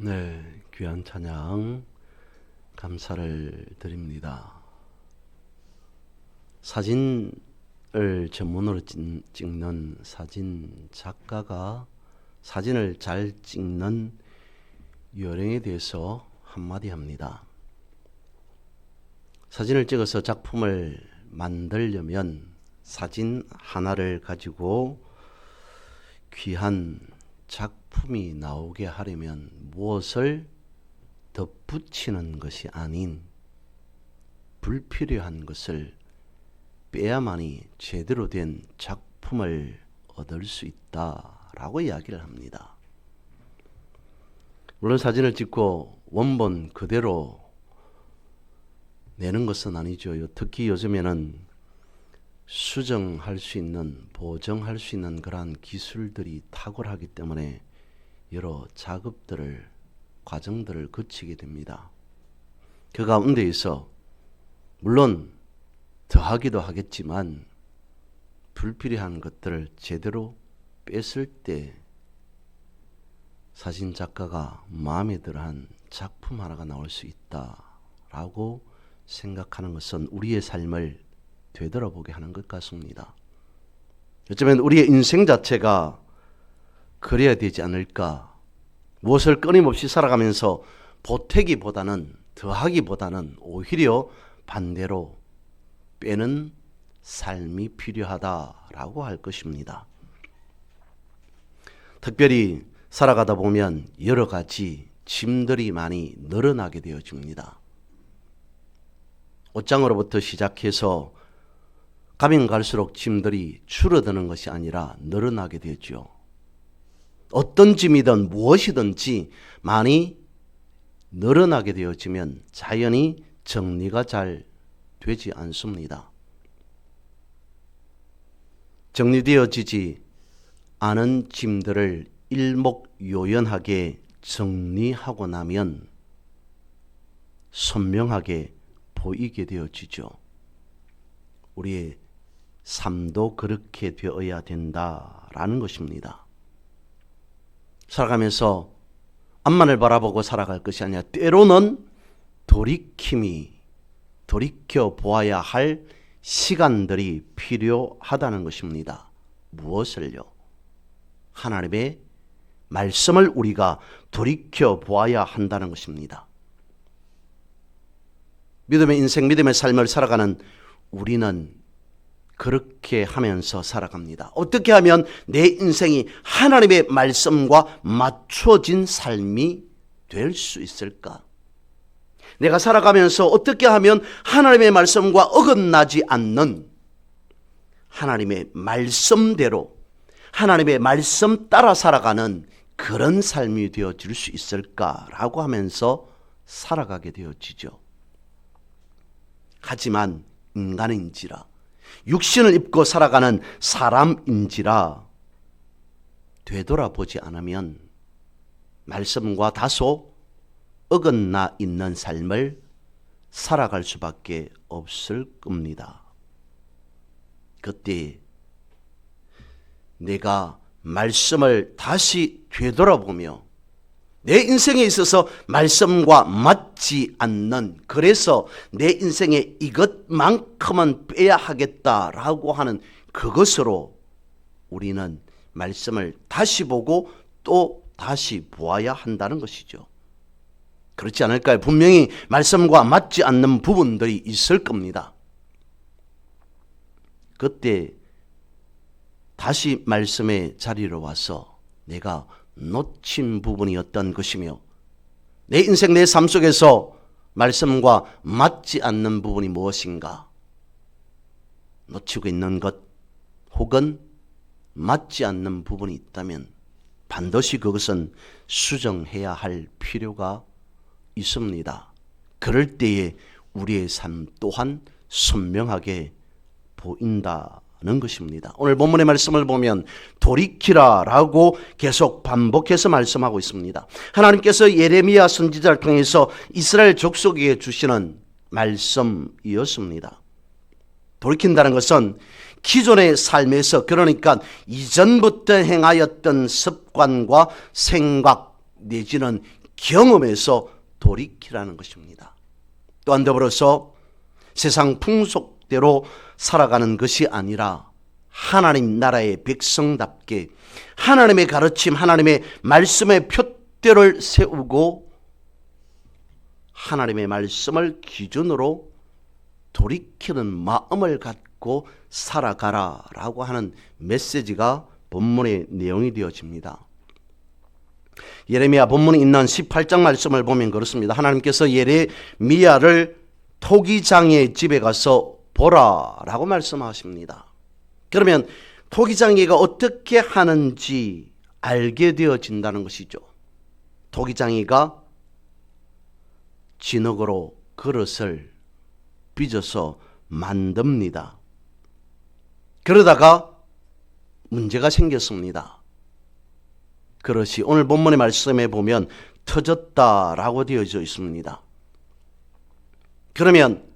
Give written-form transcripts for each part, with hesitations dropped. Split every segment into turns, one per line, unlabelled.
네, 귀한 찬양 감사를 드립니다. 사진을 전문으로 찍는 사진 작가가 사진을 잘 찍는 요령에 대해서 한마디 합니다. 사진을 찍어서 작품을 만들려면 사진 하나를 가지고 귀한 작품이 나오게 하려면 무엇을 덧붙이는 것이 아닌 불필요한 것을 빼야만이 제대로 된 작품을 얻을 수 있다라고 이야기를 합니다. 물론 사진을 찍고 원본 그대로 내는 것은 아니죠. 특히 요즘에는 수정할 수 있는, 보정할 수 있는 그러한 기술들이 탁월하기 때문에 여러 작업들을, 과정들을 거치게 됩니다. 그 가운데에서 물론 더하기도 하겠지만 불필요한 것들을 제대로 뺐을 때 사진 작가가 마음에 들어한 작품 하나가 나올 수 있다라고 생각하는 것은 우리의 삶을 되돌아보게 하는 것 같습니다. 어쩌면 우리의 인생 자체가 그래야 되지 않을까. 무엇을 끊임없이 살아가면서 보태기보다는, 더하기보다는 오히려 반대로 빼는 삶이 필요하다라고 할 것입니다. 특별히 살아가다 보면 여러 가지 짐들이 많이 늘어나게 되어집니다. 옷장으로부터 시작해서 가면 갈수록 짐들이 줄어드는 것이 아니라 늘어나게 되죠. 어떤 짐이든 무엇이든지 많이 늘어나게 되어지면 자연히 정리가 잘 되지 않습니다. 정리되어지지 않은 짐들을 일목요연하게 정리하고 나면 선명하게 보이게 되어지죠. 우리의 삶도 그렇게 되어야 된다라는 것입니다. 살아가면서 앞만을 바라보고 살아갈 것이 아니라 때로는 돌이켜 보아야 할 시간들이 필요하다는 것입니다. 무엇을요? 하나님의 말씀을 우리가 돌이켜 보아야 한다는 것입니다. 믿음의 인생, 믿음의 삶을 살아가는 우리는 그렇게 하면서 살아갑니다. 어떻게 하면 내 인생이 하나님의 말씀과 맞춰진 삶이 될 수 있을까? 내가 살아가면서 어떻게 하면 하나님의 말씀과 어긋나지 않는 하나님의 말씀대로, 하나님의 말씀 따라 살아가는 그런 삶이 되어질 수 있을까라고 하면서 살아가게 되어지죠. 하지만 인간인지라, 육신을 입고 살아가는 사람인지라 되돌아보지 않으면 말씀과 다소 어긋나 있는 삶을 살아갈 수밖에 없을 겁니다. 그때 내가 말씀을 다시 되돌아보며 내 인생에 있어서 말씀과 맞지 않는, 그래서 내 인생에 이것만큼은 빼야 하겠다라고 하는 그것으로 우리는 말씀을 다시 보고 또 다시 보아야 한다는 것이죠. 그렇지 않을까요? 분명히 말씀과 맞지 않는 부분들이 있을 겁니다. 그때 다시 말씀의 자리로 와서 내가 놓친 부분이 어떤 것이며 내 인생, 내 삶 속에서 말씀과 맞지 않는 부분이 무엇인가, 놓치고 있는 것 혹은 맞지 않는 부분이 있다면 반드시 그것은 수정해야 할 필요가 있습니다. 그럴 때에 우리의 삶 또한 선명하게 보인다는 것입니다. 오늘 본문의 말씀을 보면 돌이키라라고 계속 반복해서 말씀하고 있습니다. 하나님께서 예레미야 선지자를 통해서 이스라엘 족속에게 주시는 말씀이었습니다. 돌이킨다는 것은 기존의 삶에서, 그러니까 이전부터 행하였던 습관과 생각 내지는 경험에서 돌이키라는 것입니다. 또한 더불어서 세상 풍속대로 살아가는 것이 아니라 하나님 나라의 백성답게 하나님의 가르침, 하나님의 말씀의 표대를 세우고 하나님의 말씀을 기준으로 돌이키는 마음을 갖고 살아가라라고 하는 메시지가 본문의 내용이 되어집니다. 예레미야 본문에 있는 18장 말씀을 보면 그렇습니다. 하나님께서 예레미야를 토기장의 집에 가서 보라라고 말씀하십니다. 그러면 토기장이가 어떻게 하는지 알게 되어진다는 것이죠. 토기장이가 진흙으로 그릇을 빚어서 만듭니다. 그러다가 문제가 생겼습니다. 그릇이 오늘 본문의 말씀에 보면 터졌다라고 되어져 있습니다. 그러면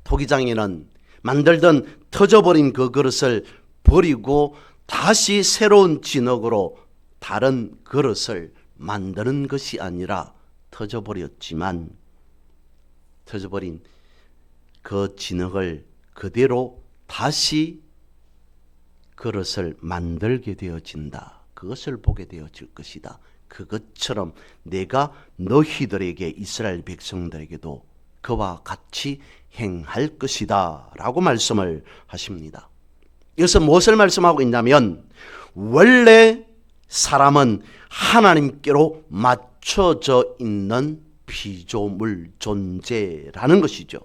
토기장이는 만들던 터져버린 그 그릇을 버리고 다시 새로운 진흙으로 다른 그릇을 만드는 것이 아니라 터져버렸지만 터져버린 그 진흙을 그대로 다시 그릇을 만들게 되어진다. 그것을 보게 되어질 것이다. 그것처럼 내가 너희들에게 이스라엘 백성들에게도 그와 같이 행할 것이다 라고 말씀을 하십니다. 여기서 무엇을 말씀하고 있냐면 원래 사람은 하나님께로 맞춰져 있는 피조물 존재라는 것이죠.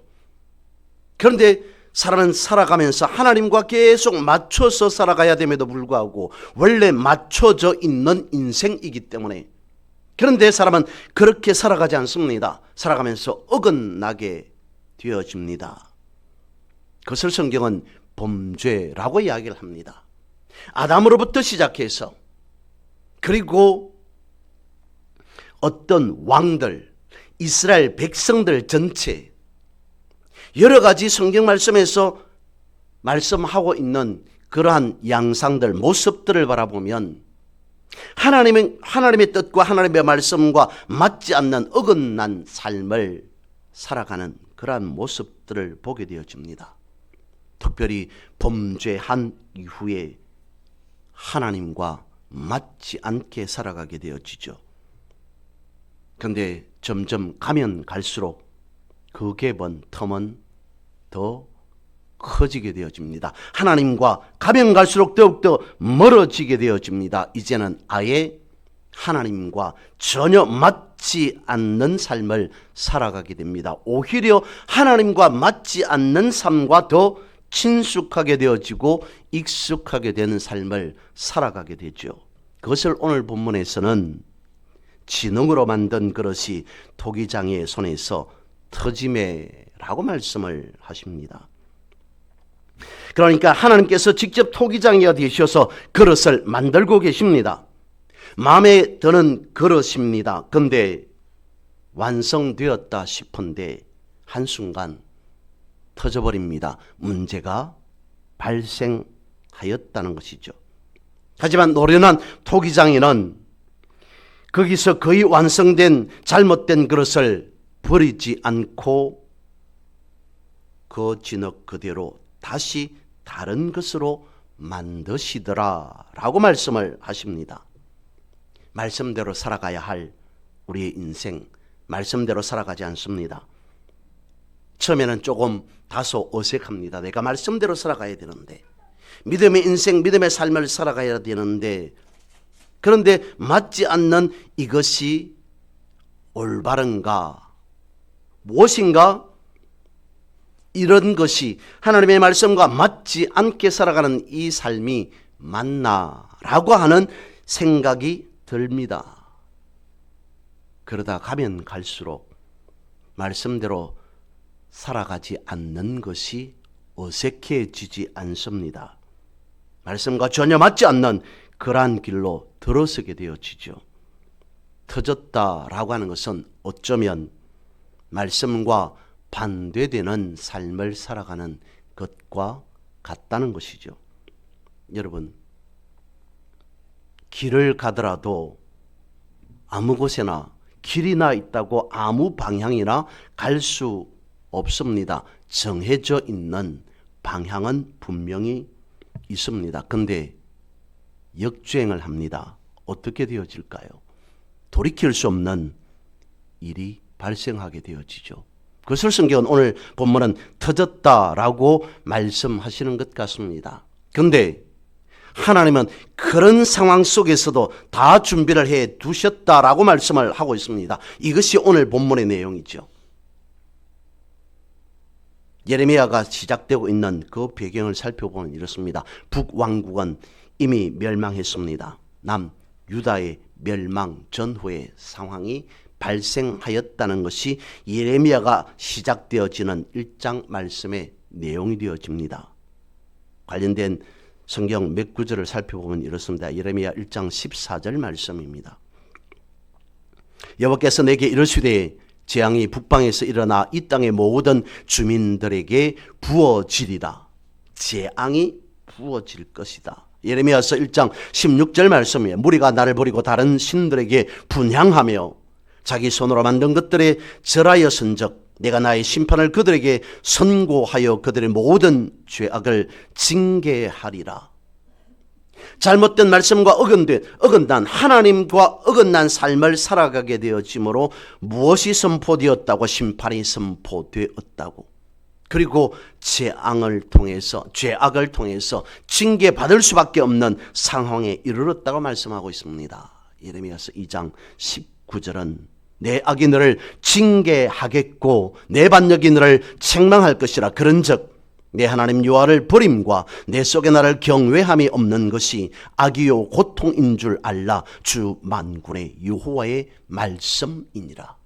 그런데 사람은 살아가면서 하나님과 계속 맞춰서 살아가야 됨에도 불구하고 원래 맞춰져 있는 인생이기 때문에 그런데 사람은 그렇게 살아가지 않습니다. 살아가면서 어긋나게 되어집니다. 그것을 성경은 범죄라고 이야기를 합니다. 아담으로부터 시작해서 그리고 어떤 왕들, 이스라엘 백성들 전체 여러 가지 성경 말씀에서 말씀하고 있는 그러한 양상들, 모습들을 바라보면 하나님의 뜻과 하나님의 말씀과 맞지 않는 어긋난 삶을 살아가는 그러한 모습들을 보게 되어집니다. 특별히 범죄한 이후에 하나님과 맞지 않게 살아가게 되어지죠. 그런데 점점 가면 갈수록 그 갭은 텀은 더 커지게 되어집니다. 하나님과 가면 갈수록 더욱더 멀어지게 되어집니다. 이제는 아예 하나님과 전혀 맞지 않는 삶을 살아가게 됩니다. 오히려 하나님과 맞지 않는 삶과 더 친숙하게 되어지고 익숙하게 되는 삶을 살아가게 되죠. 그것을 오늘 본문에서는 진흙으로 만든 그릇이 토기장의 손에서 터짐에라고 말씀을 하십니다. 그러니까 하나님께서 직접 토기장이가 되셔서 그릇을 만들고 계십니다. 마음에 드는 그릇입니다. 그런데 완성되었다 싶은데 한순간 터져버립니다. 문제가 발생하였다는 것이죠. 하지만 노련한 토기장이는 거기서 거의 완성된 잘못된 그릇을 버리지 않고 그 진흙 그대로 다시 다른 것으로 만드시더라라고 말씀을 하십니다. 말씀대로 살아가야 할 우리의 인생, 말씀대로 살아가지 않습니다. 처음에는 조금 다소 어색합니다. 내가 말씀대로 살아가야 되는데, 믿음의 인생, 믿음의 삶을 살아가야 되는데, 그런데 맞지 않는 이것이 올바른가? 무엇인가? 이런 것이 하나님의 말씀과 맞지 않게 살아가는 이 삶이 맞나라고 하는 생각이 듭니다. 그러다 가면 갈수록 말씀대로 살아가지 않는 것이 어색해지지 않습니다. 말씀과 전혀 맞지 않는 그러한 길로 들어서게 되어지죠. 터졌다라고 하는 것은 어쩌면 말씀과 반대되는 삶을 살아가는 것과 같다는 것이죠. 여러분, 길을 가더라도 아무 곳에나 길이나 있다고 아무 방향이나 갈 수 없습니다. 정해져 있는 방향은 분명히 있습니다. 근데 역주행을 합니다. 어떻게 되어질까요? 돌이킬 수 없는 일이 발생하게 되어지죠. 그것을 성경은 오늘 본문은 터졌다라고 말씀하시는 것 같습니다. 그런데 하나님은 그런 상황 속에서도 다 준비를 해 두셨다라고 말씀을 하고 있습니다. 이것이 오늘 본문의 내용이죠. 예레미야가 시작되고 있는 그 배경을 살펴보면 이렇습니다. 북왕국은 이미 멸망했습니다. 남유다의 멸망 전후의 상황이 발생하였다는 것이 예레미야가 시작되어지는 1장 말씀의 내용이 되어집니다. 관련된 성경 몇 구절을 살펴보면 이렇습니다. 예레미야 1장 14절 말씀입니다. 여호와께서 내게 이르시되 재앙이 북방에서 일어나 이 땅의 모든 주민들에게 부어지리다. 재앙이 부어질 것이다. 예레미야서 1장 16절 말씀이에요. 무리가 나를 버리고 다른 신들에게 분향하며 자기 손으로 만든 것들에 절하였은즉 내가 나의 심판을 그들에게 선고하여 그들의 모든 죄악을 징계하리라. 잘못된 말씀과 어긋난 하나님과 어긋난 삶을 살아가게 되어지므로 무엇이 선포되었다고? 심판이 선포되었다고. 그리고 재앙을 통해서, 죄악을 통해서 징계받을 수밖에 없는 상황에 이르렀다고 말씀하고 있습니다. 예레미야서 2장 19절은 내 악이 너를 징계하겠고 내 반역이 너를 책망할 것이라. 그런즉 내 하나님 여호와를 버림과 내 속에 나를 경외함이 없는 것이 악이요 고통인 줄 알라. 주 만군의 여호와의 말씀이니라.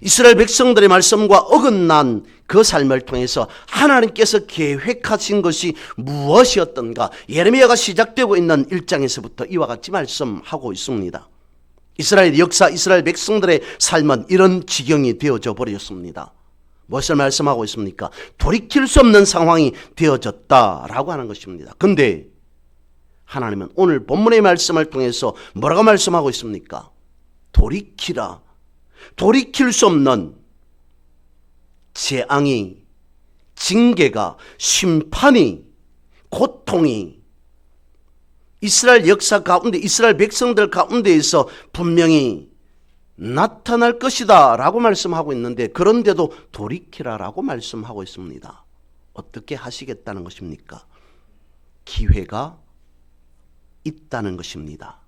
이스라엘 백성들의 말씀과 어긋난 그 삶을 통해서 하나님께서 계획하신 것이 무엇이었던가? 예레미야가 시작되고 있는 1장에서부터 이와 같이 말씀하고 있습니다. 이스라엘 역사, 이스라엘 백성들의 삶은 이런 지경이 되어져 버렸습니다. 무엇을 말씀하고 있습니까? 돌이킬 수 없는 상황이 되어졌다라고 하는 것입니다. 그런데 하나님은 오늘 본문의 말씀을 통해서 뭐라고 말씀하고 있습니까? 돌이키라. 돌이킬 수 없는 재앙이, 징계가, 심판이, 고통이 이스라엘 역사 가운데, 이스라엘 백성들 가운데에서 분명히 나타날 것이다 라고 말씀하고 있는데, 그런데도 돌이키라라고 말씀하고 있습니다. 어떻게 하시겠다는 것입니까? 기회가 있다는 것입니다.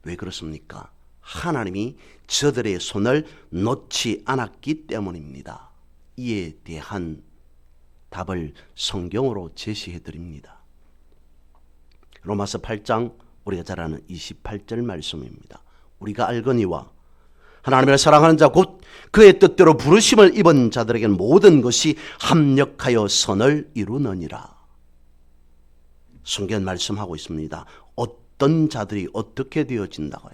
왜 그렇습니까? 하나님이 저들의 손을 놓지 않았기 때문입니다. 이에 대한 답을 성경으로 제시해 드립니다. 로마서 8장 우리가 잘 아는 28절 말씀입니다. 우리가 알거니와 하나님을 사랑하는 자 곧 그의 뜻대로 부르심을 입은 자들에게는 모든 것이 합력하여 선을 이루느니라. 성경 말씀하고 있습니다. 어떤 자들이 어떻게 되어진다고요?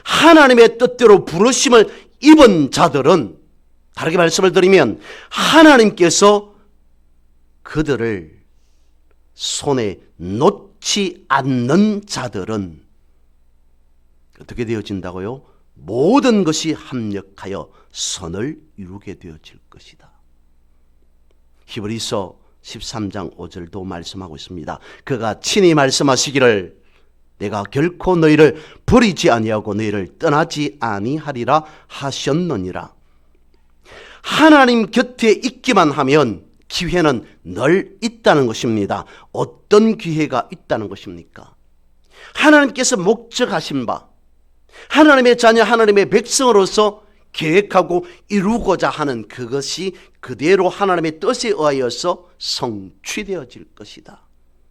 하나님의 뜻대로 부르심을 입은 자들은, 다르게 말씀을 드리면 하나님께서 그들을 손에 놓지 않는 자들은 어떻게 되어진다고요? 모든 것이 합력하여 선을 이루게 되어질 것이다. 히브리서 13장 5절도 말씀하고 있습니다. 그가 친히 말씀하시기를 내가 결코 너희를 버리지 아니하고 너희를 떠나지 아니하리라 하셨느니라. 하나님 곁에 있기만 하면 기회는 늘 있다는 것입니다. 어떤 기회가 있다는 것입니까? 하나님께서 목적하신 바, 하나님의 자녀, 하나님의 백성으로서 계획하고 이루고자 하는 그것이 그대로 하나님의 뜻에 의하여서 성취되어질 것이다.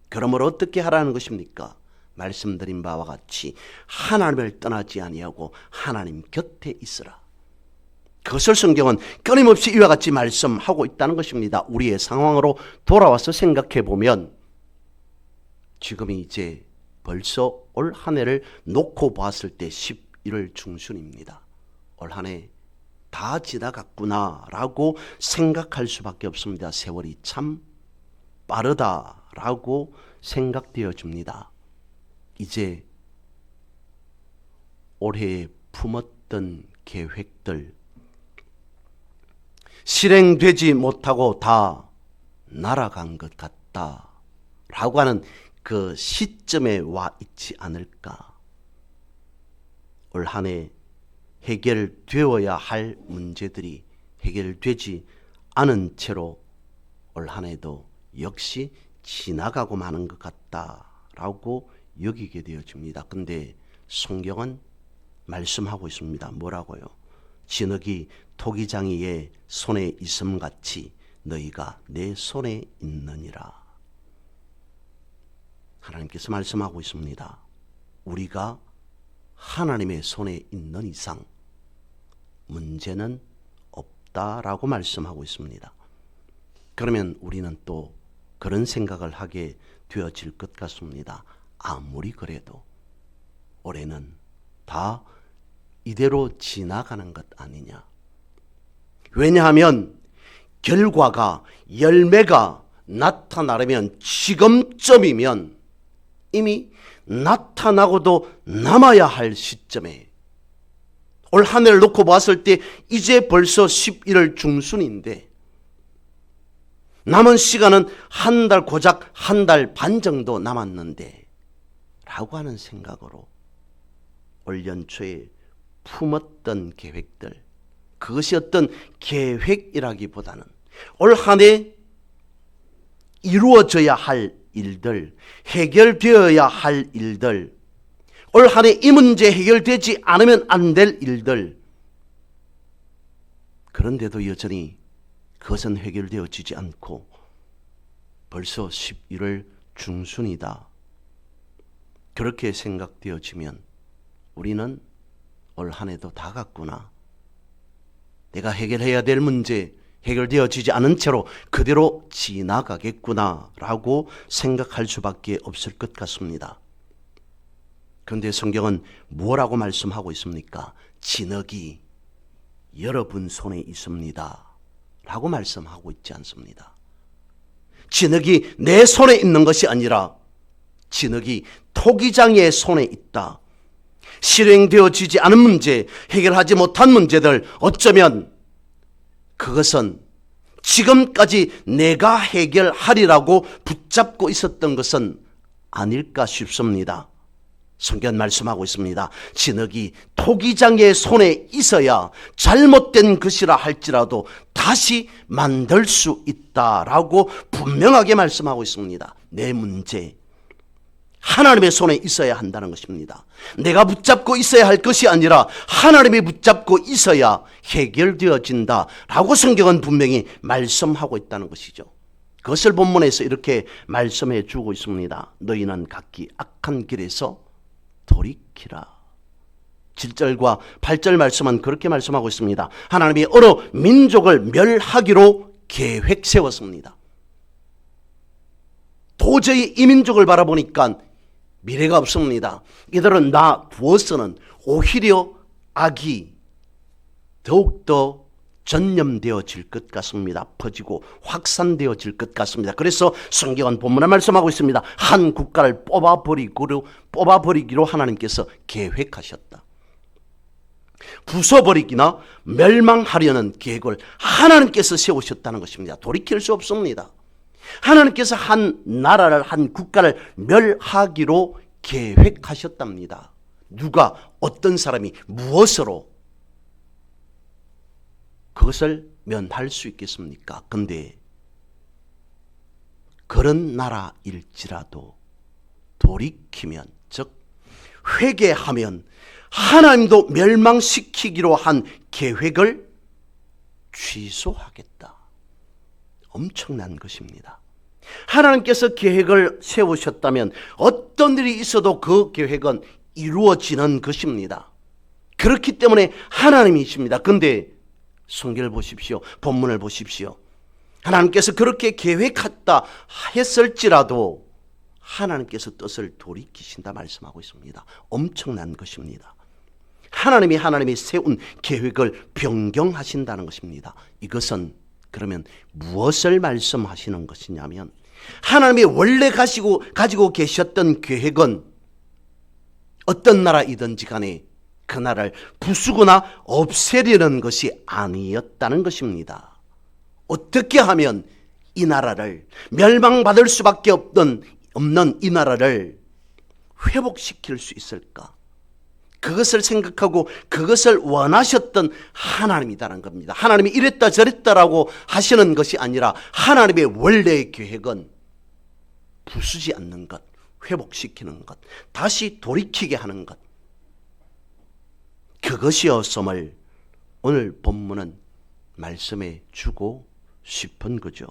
그러므로 어떻게 하라는 것입니까? 말씀드린 바와 같이 하나님을 떠나지 아니하고 하나님 곁에 있으라. 그것을 성경은 끊임없이 이와 같이 말씀하고 있다는 것입니다. 우리의 상황으로 돌아와서 생각해 보면 지금이 이제 벌써 올 한 해를 놓고 봤을 때 11월 중순입니다. 올 한 해 다 지나갔구나라고 생각할 수밖에 없습니다. 세월이 참 빠르다라고 생각되어집니다. 이제 올해의 품었던 계획들 실행되지 못하고 다 날아간 것 같다라고 하는 그 시점에 와 있지 않을까. 올 한 해 해결되어야 할 문제들이 해결되지 않은 채로 올 한 해도 역시 지나가고 마는 것 같다라고 여기게 되어집니다. 근데 성경은 말씀하고 있습니다. 뭐라고요? 진흙이 토기장이의 손에 있음같이 너희가 내 손에 있느니라. 하나님께서 말씀하고 있습니다. 우리가 하나님의 손에 있는 이상 문제는 없다라고 말씀하고 있습니다. 그러면 우리는 또 그런 생각을 하게 되어질 것 같습니다. 아무리 그래도 올해는 다 이대로 지나가는 것 아니냐. 왜냐하면 결과가 열매가 나타나려면 지금쯤이면 이미 나타나고도 남아야 할 시점에 올 한 해를 놓고 봤을 때 이제 벌써 11월 중순인데 남은 시간은 한 달 고작 한 달 반 정도 남았는데 라고 하는 생각으로 올 연초에 품었던 계획들, 그것이 어떤 계획이라기보다는 올 한 해 이루어져야 할 일들, 해결되어야 할 일들, 올 한 해 이 문제 해결되지 않으면 안 될 일들, 그런데도 여전히 그것은 해결되어지지 않고 벌써 11월 중순이다. 그렇게 생각되어지면 우리는 올 한 해도 다 갔구나. 내가 해결해야 될 문제 해결되어지지 않은 채로 그대로 지나가겠구나 라고 생각할 수밖에 없을 것 같습니다. 그런데 성경은 뭐라고 말씀하고 있습니까? 진흙이 여러분 손에 있습니다 라고 말씀하고 있지 않습니다. 진흙이 내 손에 있는 것이 아니라 진흙이 토기장의 손에 있다. 실행되어지지 않은 문제, 해결하지 못한 문제들, 어쩌면 그것은 지금까지 내가 해결하리라고 붙잡고 있었던 것은 아닐까 싶습니다. 성경 말씀하고 있습니다. 진흙이 토기장의 손에 있어야 잘못된 것이라 할지라도 다시 만들 수 있다라고 분명하게 말씀하고 있습니다. 내 문제 하나님의 손에 있어야 한다는 것입니다. 내가 붙잡고 있어야 할 것이 아니라 하나님이 붙잡고 있어야 해결되어진다라고 성경은 분명히 말씀하고 있다는 것이죠. 그것을 본문에서 이렇게 말씀해 주고 있습니다. 너희는 각기 악한 길에서 돌이키라. 7절과 8절 말씀은 그렇게 말씀하고 있습니다. 하나님이 어느 민족을 멸하기로 계획 세웠습니다. 도저히 이 민족을 바라보니까 미래가 없습니다. 이들은 나 두어서는 오히려 악이 더욱더 전염되어질 것 같습니다. 퍼지고 확산되어질 것 같습니다. 그래서 성경은 본문에 말씀하고 있습니다. 한 국가를 뽑아버리기로 하나님께서 계획하셨다. 부숴버리기나 멸망하려는 계획을 하나님께서 세우셨다는 것입니다. 돌이킬 수 없습니다. 하나님께서 한 나라를, 한 국가를 멸하기로 계획하셨답니다. 누가, 어떤 사람이 무엇으로 그것을 면할 수 있겠습니까? 근데 그런 나라일지라도 돌이키면, 즉 회개하면 하나님도 멸망시키기로 한 계획을 취소하겠다. 엄청난 것입니다. 하나님께서 계획을 세우셨다면 어떤 일이 있어도 그 계획은 이루어지는 것입니다. 그렇기 때문에 하나님이십니다. 그런데 성경을 보십시오. 본문을 보십시오. 하나님께서 그렇게 계획했다 했을지라도 하나님께서 뜻을 돌이키신다 말씀하고 있습니다. 엄청난 것입니다. 하나님이 세운 계획을 변경하신다는 것입니다. 이것은 그러면 무엇을 말씀하시는 것이냐면, 하나님이 원래 가지고 계셨던 계획은 어떤 나라이든지 간에 그 나라를 부수거나 없애려는 것이 아니었다는 것입니다. 어떻게 하면 이 나라를 멸망받을 수밖에 없는 이 나라를 회복시킬 수 있을까? 그것을 생각하고 그것을 원하셨던 하나님이라는 겁니다. 하나님이 이랬다 저랬다라고 하시는 것이 아니라 하나님의 원래의 계획은 부수지 않는 것, 회복시키는 것, 다시 돌이키게 하는 것, 그것이었음을 오늘 본문은 말씀해 주고 싶은 거죠.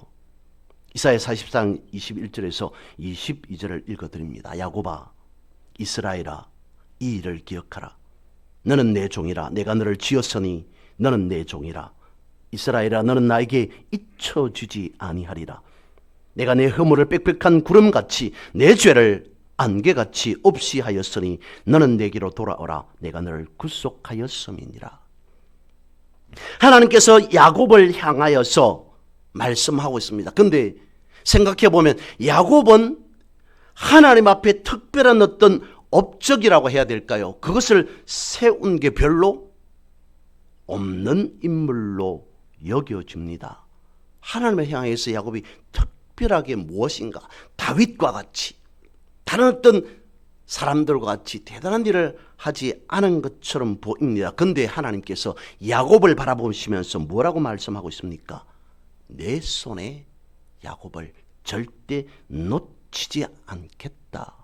이사야 40장 21절에서 22절을 읽어드립니다. 야곱아, 이스라엘아, 이 일을 기억하라. 너는 내 종이라. 내가 너를 지었으니 너는 내 종이라. 이스라엘아, 너는 나에게 잊혀주지 아니하리라. 내가 내 허물을 빽빽한 구름같이 내 죄를 안개같이 없이 하였으니 너는 내게로 돌아오라. 내가 너를 구속하였음이니라. 하나님께서 야곱을 향하여서 말씀하고 있습니다. 그런데 생각해 보면 야곱은 하나님 앞에 특별한 어떤 업적이라고 해야 될까요? 그것을 세운 게 별로 없는 인물로 여겨집니다. 하나님을 향해서 야곱이 특별하게 무엇인가 다윗과 같이 다른 어떤 사람들과 같이 대단한 일을 하지 않은 것처럼 보입니다. 그런데 하나님께서 야곱을 바라보시면서 뭐라고 말씀하고 있습니까? 내 손에 야곱을 절대 놓치지 않겠다.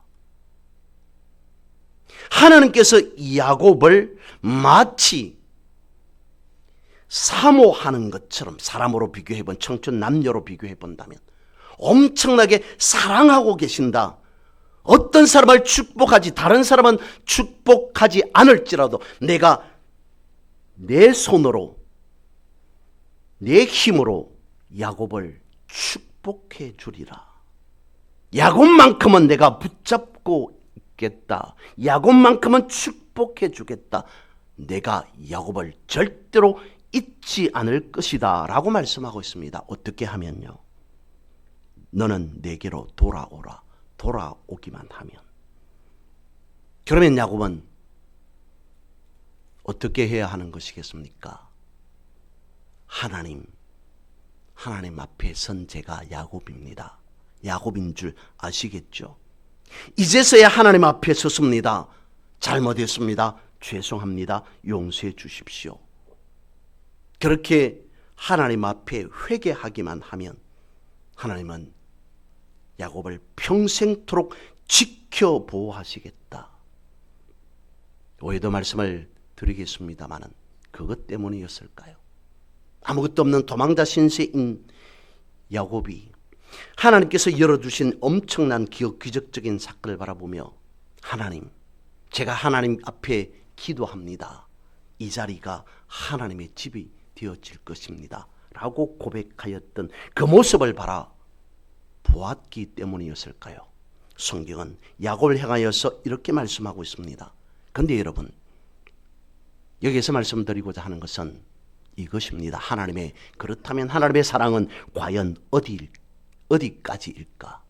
하나님께서 야곱을 마치 사모하는 것처럼, 사람으로 비교해본, 청춘 남녀로 비교해본다면 엄청나게 사랑하고 계신다. 어떤 사람을 축복하지 다른 사람은 축복하지 않을지라도 내가 내 손으로 내 힘으로 야곱을 축복해 주리라. 야곱만큼은 내가 붙잡고 있겠다. 야곱만큼은 축복해 주겠다. 내가 야곱을 절대로 잊지 않을 것이다 라고 말씀하고 있습니다. 어떻게 하면요? 너는 내게로 돌아오라. 돌아오기만 하면. 그러면 야곱은 어떻게 해야 하는 것이겠습니까? 하나님 앞에 선 제가 야곱입니다. 야곱인 줄 아시겠죠? 이제서야 하나님 앞에 섰습니다. 잘못했습니다. 죄송합니다. 용서해 주십시오. 그렇게 하나님 앞에 회개하기만 하면 하나님은 야곱을 평생토록 지켜보호하시겠다. 오해도 말씀을 드리겠습니다마는 그것 때문이었을까요? 아무것도 없는 도망자 신세인 야곱이 하나님께서 열어주신 엄청난 기적적인 사건을 바라보며 하나님, 제가 하나님 앞에 기도합니다. 이 자리가 하나님의 집이 되어질 것입니다. 라고 고백하였던 그 모습을 보았기 때문이었을까요? 성경은 야곱을 향하여서 이렇게 말씀하고 있습니다. 그런데 여러분, 여기에서 말씀드리고자 하는 것은 이것입니다. 그렇다면 하나님의 사랑은 과연 어디까지일까?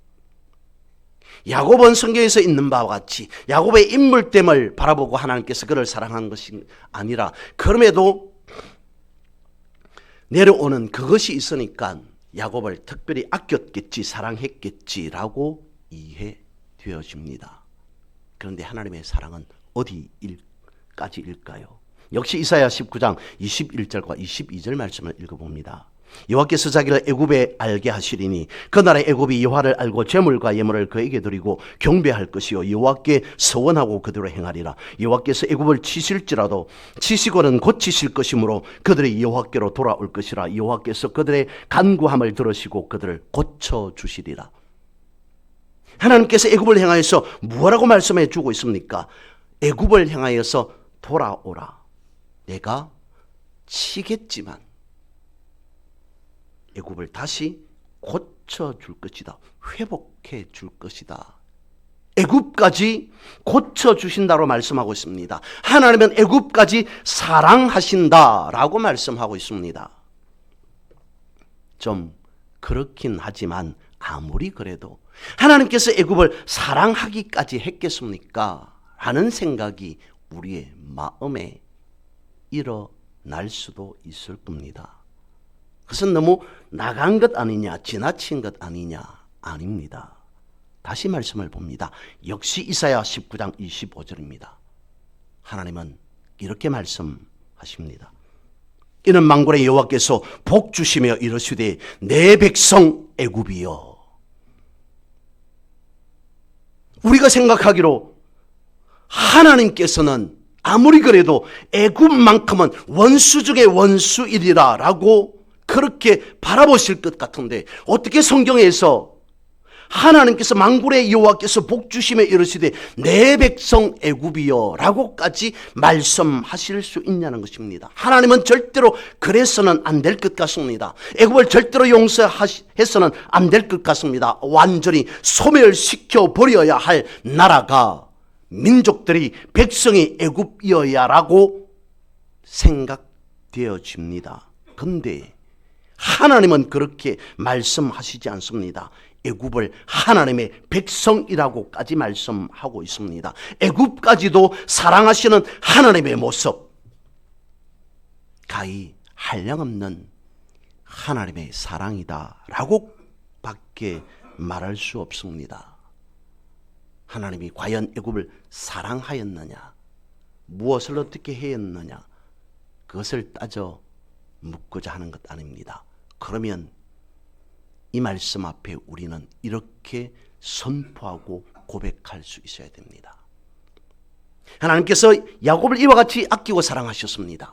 야곱은 성경에서 있는 바와 같이 야곱의 인물됨을 바라보고 하나님께서 그를 사랑한 것이 아니라 그럼에도 내려오는 그것이 있으니까 야곱을 특별히 아꼈겠지, 사랑했겠지라고 이해되어집니다. 그런데 하나님의 사랑은 어디까지일까요? 역시 이사야 19장 21절과 22절 말씀을 읽어봅니다. 여호와께서 자기를 애굽에 알게 하시리니 그날에 애굽이 여호와를 알고 제물과 예물을 그에게 드리고 경배할 것이요 여호와께 서원하고 그대로 행하리라. 여호와께서 애굽을 치실지라도 치시고는 고치실 것이므로 그들이 여호와께로 돌아올 것이라. 여호와께서 그들의 간구함을 들으시고 그들을 고쳐주시리라. 하나님께서 애굽을 향하여서 뭐라고 말씀해 주고 있습니까? 애굽을 향하여서 돌아오라. 내가 치겠지만 애굽을 다시 고쳐줄 것이다. 회복해 줄 것이다. 애굽까지 고쳐주신다고 말씀하고 있습니다. 하나님은 애굽까지 사랑하신다라고 말씀하고 있습니다. 좀 그렇긴 하지만 아무리 그래도 하나님께서 애굽을 사랑하기까지 했겠습니까? 하는 생각이 우리의 마음에 일어날 수도 있을 겁니다. 그것은 너무 나간 것 아니냐, 지나친 것 아니냐, 아닙니다. 다시 말씀을 봅니다. 역시 이사야 19장 25절입니다. 하나님은 이렇게 말씀하십니다. 이는 만군의 여호와께서 복 주시며 이르시되 내 백성 애굽이여. 우리가 생각하기로 하나님께서는 아무리 그래도 애굽만큼은 원수 중에 원수이리라 라고 그렇게 바라보실 것 같은데, 어떻게 성경에서 하나님께서 만군의 여호와께서 복 주시며 이르시되 내 백성 애굽이여 라고까지 말씀하실 수 있냐는 것입니다. 하나님은 절대로 그래서는 안 될 것 같습니다. 애굽을 절대로 용서해서는 안 될 것 같습니다. 완전히 소멸시켜 버려야 할 나라가, 민족들이, 백성이 애굽이어야 라고 생각되어집니다. 그런데 하나님은 그렇게 말씀하시지 않습니다. 애굽을 하나님의 백성이라고까지 말씀하고 있습니다. 애굽까지도 사랑하시는 하나님의 모습, 가히 한량없는 하나님의 사랑이다 라고 밖에 말할 수 없습니다. 하나님이 과연 애굽을 사랑하였느냐, 무엇을 어떻게 했느냐, 그것을 따져 묻고자 하는 것 아닙니다. 그러면 이 말씀 앞에 우리는 이렇게 선포하고 고백할 수 있어야 됩니다. 하나님께서 야곱을 이와 같이 아끼고 사랑하셨습니다.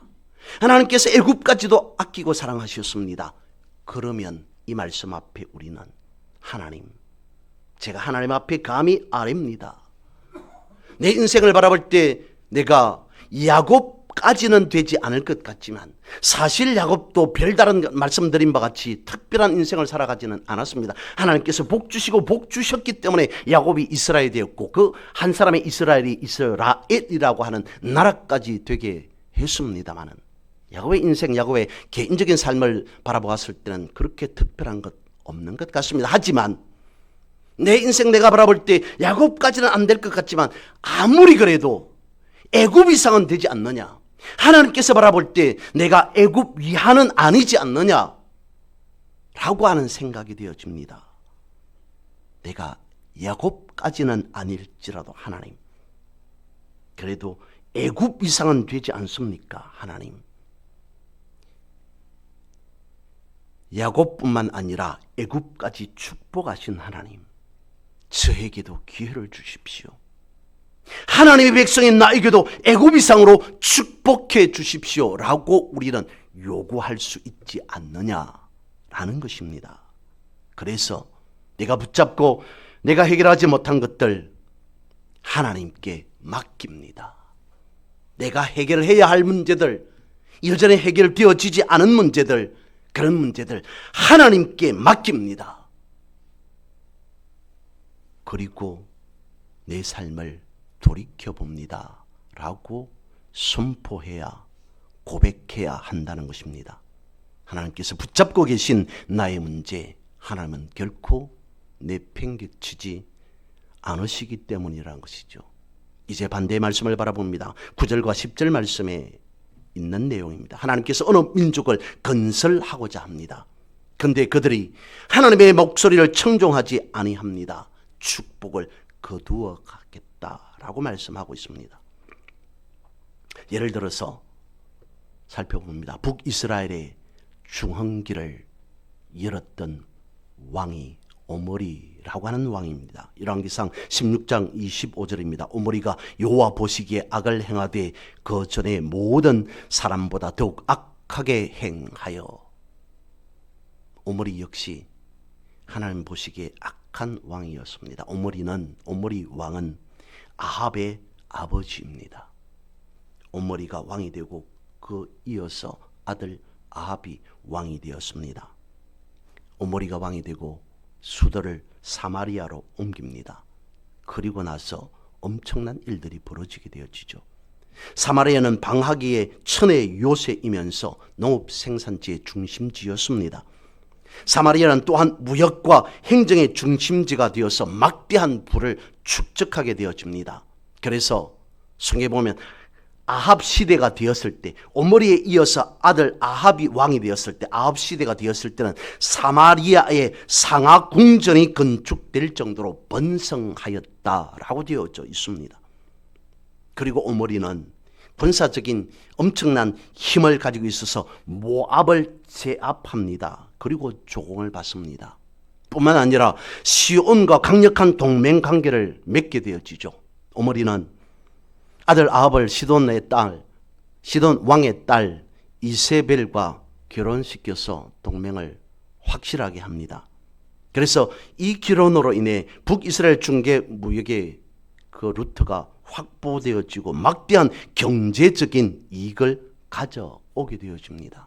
하나님께서 애굽까지도 아끼고 사랑하셨습니다. 그러면 이 말씀 앞에 우리는 하나님, 제가 하나님 앞에 감히 아뢰입니다. 내 인생을 바라볼 때 내가 야곱까지는 되지 않을 것 같지만, 사실 야곱도 별다른 말씀드린 바 같이 특별한 인생을 살아가지는 않았습니다. 하나님께서 복 주시고 복 주셨기 때문에 야곱이 이스라엘이 되었고, 그 한 사람의 이스라엘이 이스라엘이라고 하는 나라까지 되게 했습니다마는, 야곱의 인생, 야곱의 개인적인 삶을 바라보았을 때는 그렇게 특별한 것 없는 것 같습니다. 하지만 내 인생 내가 바라볼 때 야곱까지는 안 될 것 같지만, 아무리 그래도 애굽 이상은 되지 않느냐, 하나님께서 바라볼 때 내가 애굽 위하는 아니지 않느냐 라고 하는 생각이 되어집니다. 내가 야곱까지는 아닐지라도 하나님, 그래도 애굽 이상은 되지 않습니까? 하나님, 야곱뿐만 아니라 애굽까지 축복하신 하나님, 저에게도 기회를 주십시오. 하나님의 백성인 나에게도 애굽 이상으로 축복해 주십시오 라고 우리는 요구할 수 있지 않느냐라는 것입니다. 그래서 내가 붙잡고 내가 해결하지 못한 것들 하나님께 맡깁니다. 내가 해결해야 할 문제들, 여전히 해결되어지지 않은 문제들, 그런 문제들 하나님께 맡깁니다. 그리고 내 삶을 돌이켜봅니다 라고 선포해야, 고백해야 한다는 것입니다. 하나님께서 붙잡고 계신 나의 문제, 하나님은 결코 내팽개치지 않으시기 때문이라는 것이죠. 이제 반대의 말씀을 바라봅니다. 9절과 10절 말씀에 있는 내용입니다. 하나님께서 어느 민족을 건설하고자 합니다. 그런데 그들이 하나님의 목소리를 청종하지 아니합니다. 축복을 거두어 가겠다라고 말씀하고 있습니다. 예를 들어서 살펴봅니다. 북이스라엘의 중흥기를 열었던 왕이 오므리라고 하는 왕입니다. 열왕기상 16장 25절입니다. 오므리가 여호와 보시기에 악을 행하되 그 전에 모든 사람보다 더욱 악하게 행하여. 오므리 역시 하나님 보시기에 악한 왕이었습니다. 오므리 왕은 아합의 아버지입니다. 오므리가 왕이 되고 그 이어서 아들 아합이 왕이 되었습니다. 오므리가 왕이 되고 수도를 사마리아로 옮깁니다. 그리고 나서 엄청난 일들이 벌어지게 되어지죠. 사마리아는 방하기의 천의 요새이면서 농업 생산지의 중심지였습니다. 사마리아는 또한 무역과 행정의 중심지가 되어서 막대한 부를 축적하게 되어집니다. 그래서 성경에 보면 아합 시대가 되었을 때, 오므리에 이어서 아들 아합이 왕이 되었을 때, 아합 시대가 되었을 때는 사마리아의 상하 궁전이 건축될 정도로 번성하였다라고 되어져 있습니다. 그리고 오므리는 군사적인 엄청난 힘을 가지고 있어서 모압을 제압합니다. 그리고 조공을 받습니다. 뿐만 아니라 시온과 강력한 동맹 관계를 맺게 되어지죠. 오므리는 아들 아합을 시돈 왕의 딸 이세벨과 결혼시켜서 동맹을 확실하게 합니다. 그래서 이 결혼으로 인해 북이스라엘 중개 무역의 그 루트가 확보되어지고 막대한 경제적인 이익을 가져오게 되어집니다.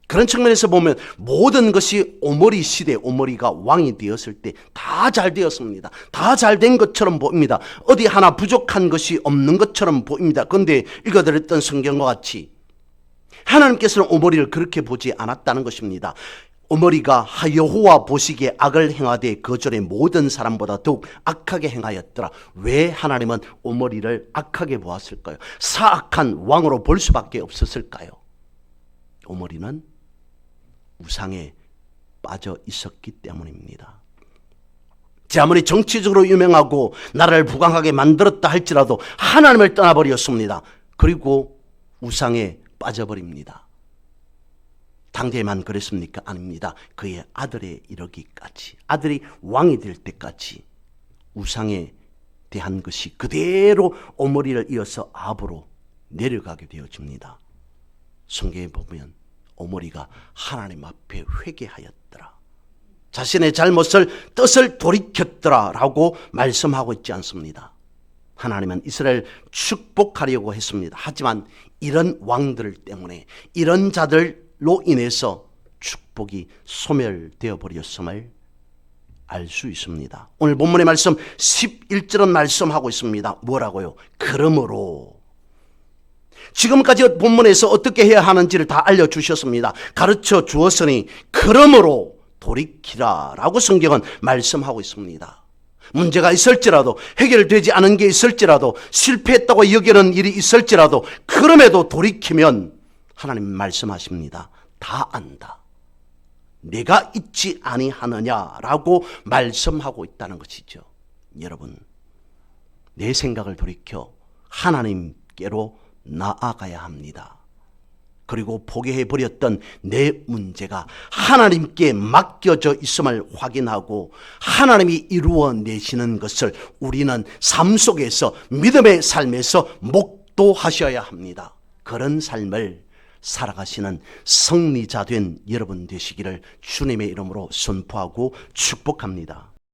그런 측면에서 보면 모든 것이 오므리 시대, 오므리가 왕이 되었을 때 다 잘 되었습니다. 다 잘 된 것처럼 보입니다. 어디 하나 부족한 것이 없는 것처럼 보입니다. 그런데 읽어드렸던 성경과 같이 하나님께서는 오므리를 그렇게 보지 않았다는 것입니다. 오므리가 여호와 보시기에 악을 행하되 거절의 모든 사람보다 더욱 악하게 행하였더라. 왜 하나님은 오므리를 악하게 보았을까요? 사악한 왕으로 볼 수밖에 없었을까요? 오므리는 우상에 빠져 있었기 때문입니다. 아무리 정치적으로 유명하고 나라를 부강하게 만들었다 할지라도 하나님을 떠나버렸습니다. 그리고 우상에 빠져버립니다. 당대에만 그랬습니까? 아닙니다. 그의 아들에 이르기까지, 아들이 왕이 될 때까지 우상에 대한 것이 그대로 오므리를 이어서 아합으로 내려가게 되어집니다. 성경에 보면 오므리가 하나님 앞에 회개하였더라, 자신의 잘못을 뜻을 돌이켰더라 라고 말씀하고 있지 않습니다. 하나님은 이스라엘 축복하려고 했습니다. 하지만 이런 왕들 때문에, 이런 자들로 인해서 축복이 소멸되어 버렸음을 알 수 있습니다. 오늘 본문의 말씀 11절은 말씀하고 있습니다. 뭐라고요? 그러므로. 지금까지 본문에서 어떻게 해야 하는지를 다 알려주셨습니다. 가르쳐 주었으니 그러므로 돌이키라 라고 성경은 말씀하고 있습니다. 문제가 있을지라도, 해결되지 않은 게 있을지라도, 실패했다고 여기는 일이 있을지라도 그럼에도 돌이키면 하나님 말씀하십니다. 다 안다, 내가 있지 아니하느냐라고 말씀하고 있다는 것이죠. 여러분, 내 생각을 돌이켜 하나님께로 나아가야 합니다. 그리고 포기해버렸던 내 문제가 하나님께 맡겨져 있음을 확인하고 하나님이 이루어내시는 것을 우리는 삶 속에서, 믿음의 삶에서 목도하셔야 합니다. 그런 삶을 살아가시는 승리자 된 여러분 되시기를 주님의 이름으로 선포하고 축복합니다.